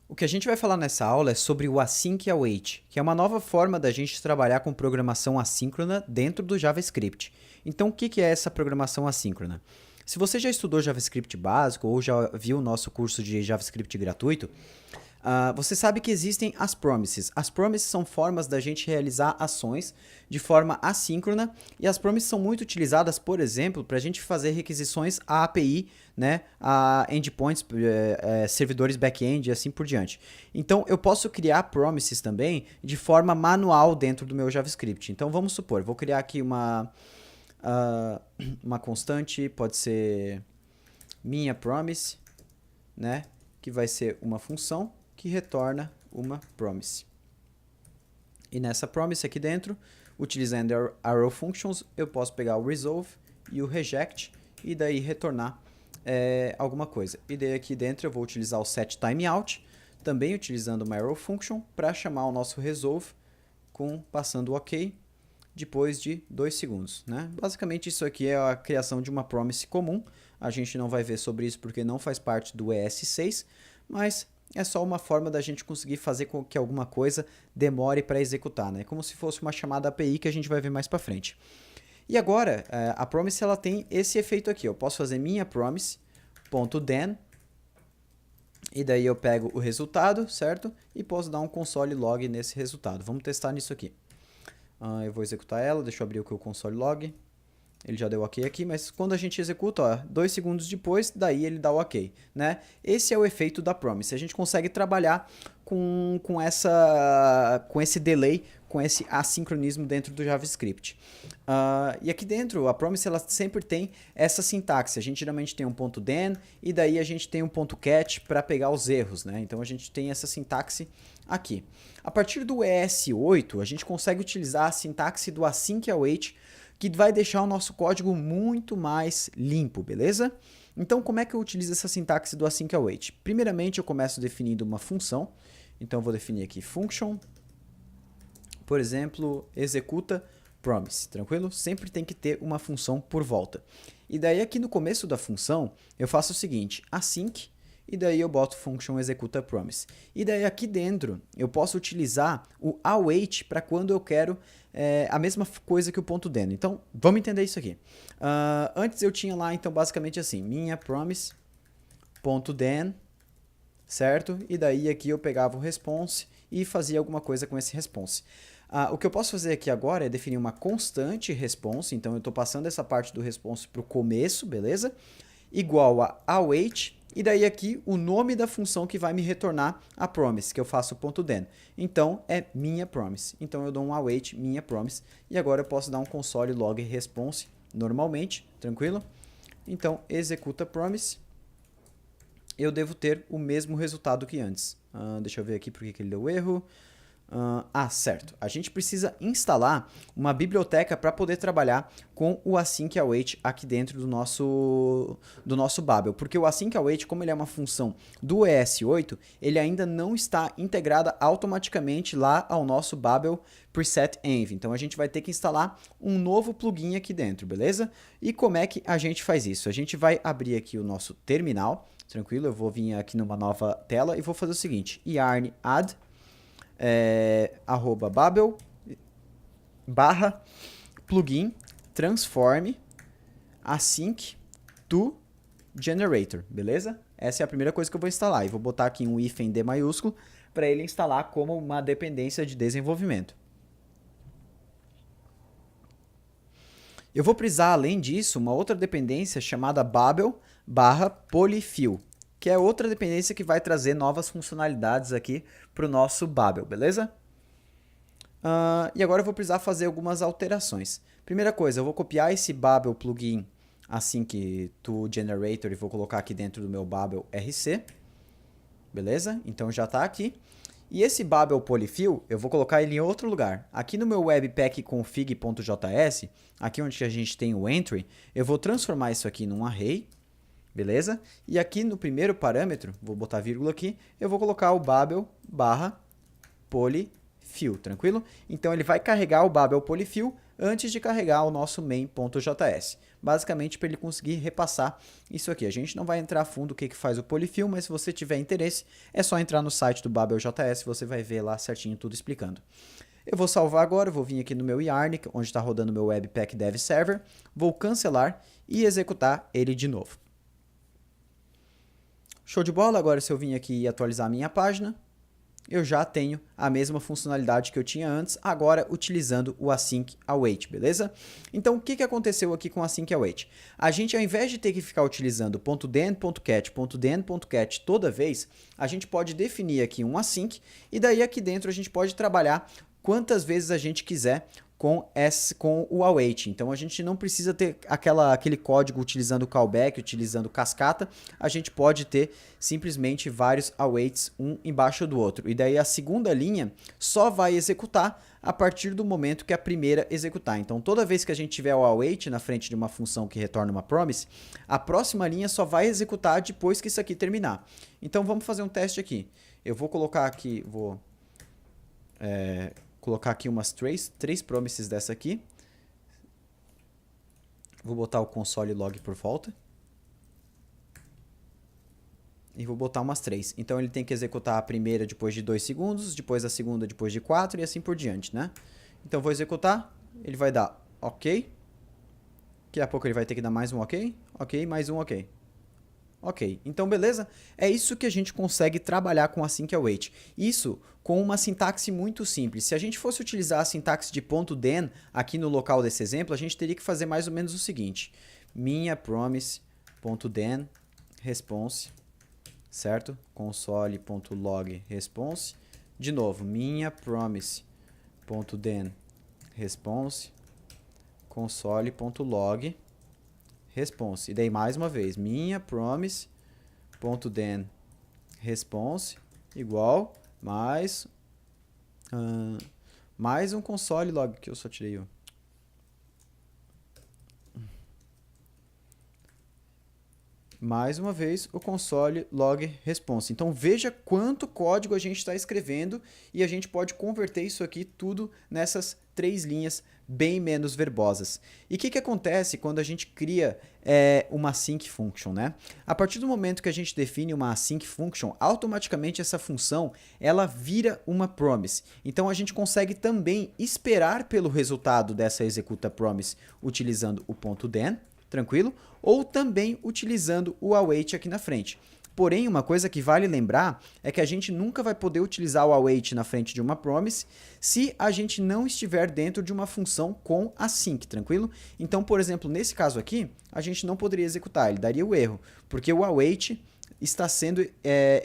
O que a gente vai falar nessa aula é sobre o Async Await, que é uma nova forma da gente trabalhar com programação assíncrona dentro do JavaScript. Então, o que é essa programação assíncrona? Se você já estudou JavaScript básico ou já viu o nosso curso de JavaScript gratuito, você sabe que existem as promises. As promises são formas da gente realizar ações de forma assíncrona e as promises são muito utilizadas, por exemplo, para a gente fazer requisições à API, né, a endpoints, servidores back-end e assim por diante. Então, eu posso criar promises também de forma manual dentro do meu JavaScript. Então, vamos supor, vou criar aqui uma constante, pode ser minha promise, né, que vai ser uma função que retorna uma promise. E nessa promise aqui dentro, utilizando arrow functions, eu posso pegar o resolve e o reject e daí retornar alguma coisa. E daí aqui dentro eu vou utilizar o set timeout, também utilizando uma arrow function para chamar o nosso resolve passando o ok depois de 2 segundos, né? Basicamente isso aqui é a criação de uma promise comum. A gente não vai ver sobre isso porque não faz parte do ES6, mas é só uma forma da gente conseguir fazer com que alguma coisa demore para executar, né? Como se fosse uma chamada API que a gente vai ver mais para frente. E agora, a promise ela tem esse efeito aqui. Eu posso fazer minha promise.then e daí eu pego o resultado, certo? E posso dar um console log nesse resultado. Vamos testar nisso aqui. Eu vou executar ela, deixa eu abrir o console log. Ele já deu ok aqui, mas quando a gente executa, ó, 2 segundos depois, daí ele dá o ok, né? Esse é o efeito da promise. A gente consegue trabalhar com esse delay, com esse assincronismo dentro do JavaScript. E aqui dentro, a promise ela sempre tem essa sintaxe. A gente geralmente tem um ponto .then e daí a gente tem um ponto .catch para pegar os erros, né? Então a gente tem essa sintaxe aqui. A partir do ES8, a gente consegue utilizar a sintaxe do async await, que vai deixar o nosso código muito mais limpo, beleza? Então, como é que eu utilizo essa sintaxe do async await? Primeiramente, eu começo definindo uma função. Então, eu vou definir aqui function, por exemplo, executa promise, tranquilo? Sempre tem que ter uma função por volta. E daí, aqui no começo da função, eu faço o seguinte, async, e daí eu boto function executa promise. E daí aqui dentro eu posso utilizar o await para quando eu quero a mesma coisa que o ponto .then. Então vamos entender isso aqui. Antes eu tinha lá então basicamente assim, minha promise ponto .then, certo? E daí aqui eu pegava o response e fazia alguma coisa com esse response. O que eu posso fazer aqui agora é definir uma constante response, então eu estou passando essa parte do response para o começo, beleza? Igual a await, e daí aqui o nome da função que vai me retornar a promise, que eu faço ponto .then. Então é minha promise. Então eu dou um await minha promise e agora eu posso dar um console log response normalmente, tranquilo? Então executa promise. Eu devo ter o mesmo resultado que antes. Deixa eu ver aqui porque que ele deu erro. Certo. A gente precisa instalar uma biblioteca para poder trabalhar com o async await aqui dentro do nosso Babel. Porque o async await, como ele é uma função do ES8, ele ainda não está integrada automaticamente lá ao nosso Babel preset env. Então a gente vai ter que instalar um novo plugin aqui dentro, beleza? E como é que a gente faz isso? A gente vai abrir aqui o nosso terminal, tranquilo? Eu vou vir aqui numa nova tela e vou fazer o seguinte, yarn add @babel /plugin transform async to generator, beleza? Essa é a primeira coisa que eu vou instalar. E vou botar aqui um if em D maiúsculo para ele instalar como uma dependência de desenvolvimento. Eu vou precisar, além disso, uma outra dependência chamada babel /polyfill, que é outra dependência que vai trazer novas funcionalidades aqui para o nosso Babel, beleza? E agora eu vou precisar fazer algumas alterações. Primeira coisa, eu vou copiar esse Babel plugin async to generator e vou colocar aqui dentro do meu Babel RC, beleza? Então já está aqui. E esse Babel Polyfill, eu vou colocar ele em outro lugar. Aqui no meu webpack config.js, aqui onde a gente tem o entry, eu vou transformar isso aqui num array, beleza? E aqui no primeiro parâmetro, vou botar vírgula aqui, eu vou colocar o Babel /polyfill, tranquilo? Então ele vai carregar o Babel Polyfill antes de carregar o nosso main.js. basicamente para ele conseguir repassar isso aqui. A gente não vai entrar a fundo o que faz o polyfill, mas se você tiver interesse, é só entrar no site do BabelJS, você vai ver lá certinho tudo explicando. Eu vou salvar agora, vou vir aqui no meu Yarn, onde está rodando o meu Webpack Dev Server, vou cancelar e executar ele de novo. Show de bola, agora se eu vim aqui e atualizar a minha página, eu já tenho a mesma funcionalidade que eu tinha antes, agora utilizando o async await, beleza? Então, o que aconteceu aqui com o async await? A gente, ao invés de ter que ficar utilizando .den, .cat, .den, .cat toda vez, a gente pode definir aqui um async, e daí aqui dentro a gente pode trabalhar quantas vezes a gente quiser com o await. Então a gente não precisa ter aquele código utilizando callback, utilizando cascata, a gente pode ter simplesmente vários awaits um embaixo do outro. E daí a segunda linha só vai executar a partir do momento que a primeira executar. Então toda vez que a gente tiver o await na frente de uma função que retorna uma promise, a próxima linha só vai executar depois que isso aqui terminar. Então vamos fazer um teste aqui. Eu vou colocar aqui, colocar aqui umas três promises dessa aqui. Vou botar o console log por volta. E vou botar umas 3. Então ele tem que executar a primeira depois de 2 segundos, depois a segunda depois de 4 e assim por diante, né? Então vou executar, ele vai dar OK. Daqui a pouco ele vai ter que dar mais um OK, OK, mais um OK. Ok, então beleza? É isso que a gente consegue trabalhar com async await. Isso com uma sintaxe muito simples. Se a gente fosse utilizar a sintaxe de .den aqui no local desse exemplo, a gente teria que fazer mais ou menos o seguinte. Minha promise.den response, certo? Console.log response. De novo, minha promise.den response, console.log response. E daí mais uma vez, minha promise.den response igual mais um console log que eu só tirei o mais uma vez o console log response. Então veja quanto código a gente está escrevendo e a gente pode converter isso aqui tudo nessas 3 linhas bem menos verbosas. E o que acontece quando a gente cria uma async function, né? A partir do momento que a gente define uma async function, automaticamente essa função ela vira uma promise. Então a gente consegue também esperar pelo resultado dessa executa promise utilizando o .den, tranquilo? Ou também utilizando o await aqui na frente. Porém, uma coisa que vale lembrar é que a gente nunca vai poder utilizar o await na frente de uma promise se a gente não estiver dentro de uma função com async, tranquilo? Então, por exemplo, nesse caso aqui, a gente não poderia executar, ele daria o erro, porque o await está sendo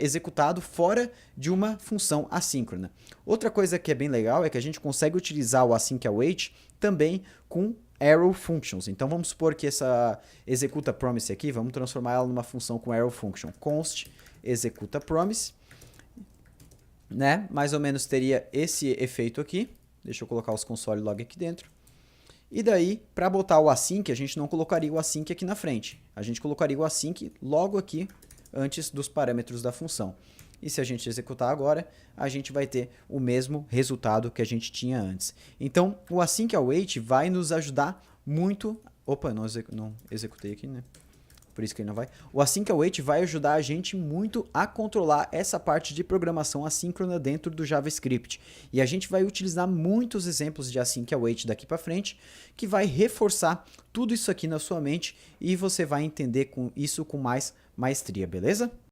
executado fora de uma função assíncrona. Outra coisa que é bem legal é que a gente consegue utilizar o async await também com arrow functions. Então vamos supor que essa executa promise aqui, vamos transformar ela numa função com arrow function. Const executa promise, né? Mais ou menos teria esse efeito aqui. Deixa eu colocar os console log aqui dentro. E daí, para botar o async, a gente não colocaria o async aqui na frente. A gente colocaria o async logo aqui antes dos parâmetros da função. E se a gente executar agora, a gente vai ter o mesmo resultado que a gente tinha antes. Então, o async await vai nos ajudar muito... Opa, não executei aqui, né? Por isso que ele não vai. O async await vai ajudar a gente muito a controlar essa parte de programação assíncrona dentro do JavaScript. E a gente vai utilizar muitos exemplos de async await daqui para frente, que vai reforçar tudo isso aqui na sua mente e você vai entender isso com mais maestria, beleza?